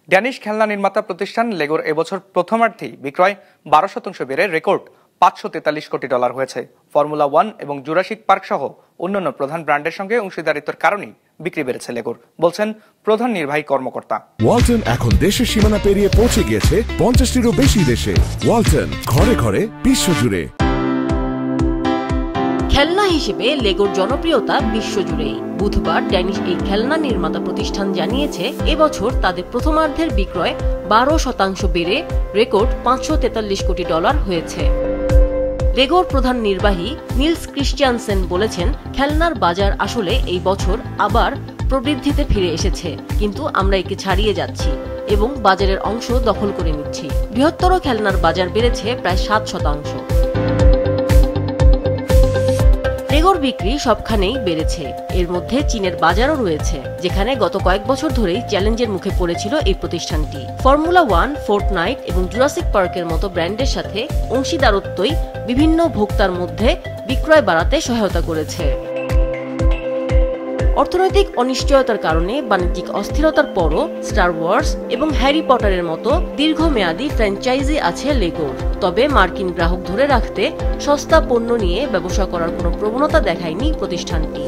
Danish খেলনা নির্মাতা প্রতিষ্ঠান লেগোর এবছর প্রথমার্ধে বিক্রয় 12% বেড়ে রেকর্ড $543 কোটি হয়েছে। ফর্মুলা 1 এবং জুরাসিক পার্ক সহ অন্যান্য প্রধান ব্র্যান্ডের সঙ্গে অংশীদারিত্বের কারণেই বিক্রি বেড়েছে লেগোর, বলছেন প্রধান নির্বাহী কর্মকর্তা। ওয়ালটন এখন দেশের সীমানা পেরিয়ে পৌঁছে গিয়েছে 50টিরও বেশি দেশে। ওয়ালটন, ঘরে ঘরে বিশ্বজুড়ে। খেলনা হিসেবে লেগোর জনপ্রিয়তা বিশ্বজুড়েই। বুধবার ড্যানিশ এই খেলনা নির্মাতা প্রতিষ্ঠান জানিয়েছে এবছর তাদের প্রথমার্ধের বিক্রয় 12% বেড়ে রেকর্ড $543 কোটি হয়েছে। লেগোর প্রধান নির্বাহী নিলস ক্রিশ্চিয়ানসেন বলেছেন, খেলনার বাজার আসলে এই বছর আবার প্রবৃদ্ধিতে ফিরে এসেছে, কিন্তু আমরা একে ছাড়িয়ে যাচ্ছি এবং বাজারের অংশ দখল করে নিচ্ছি। বৃহত্তর খেলনার বাজার বেড়েছে প্রায় 7%। লেগোর বিক্রি সবখানেই বেড়েছে। এর মধ্যে চীনের বাজারও রয়েছে, যেখানে গত কয়েক বছর ধরেই চ্যালেঞ্জের মুখে পড়েছিল এই প্রতিষ্ঠানটি। ফর্মুলা 1, ফোর্টনাইট এবং জুরাসিক পার্কের মতো ব্র্যান্ডের সাথে অংশীদারত্বই বিভিন্ন ভোক্তার মধ্যে বিক্রয় বাড়াতে সহায়তা করেছে। অর্থনৈতিক অনিশ্চয়তার কারণে বাণিজ্যিক অস্থিরতার পরও স্টার ওয়ার্স এবং হ্যারি পটারের মতো দীর্ঘমেয়াদী ফ্র্যাঞ্চাইজি আছে লেগোর। তবে মার্কিন গ্রাহক ধরে রাখতে সস্তা পণ্য নিয়ে ব্যবসা করার কোনো প্রবণতা দেখায়নি প্রতিষ্ঠানটি।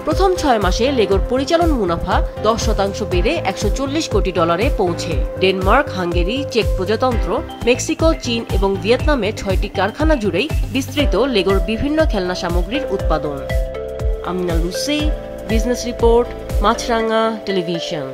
প্রথম 6 মাসে লেগোর পরিচালন মুনাফা 10% বেড়ে $140 কোটি পৌঁছে। ডেনমার্ক, হাঙ্গেরি, চেক প্রজাতন্ত্র, মেক্সিকো, চীন এবং ভিয়েতনামে 6টি কারখানা জুড়েই বিস্তৃত লেগোর বিভিন্ন খেলনা সামগ্রীর উৎপাদন। আমিনা লুসি, বিজনেস রিপোর্ট, মাছরাঙা টেলিভিশন।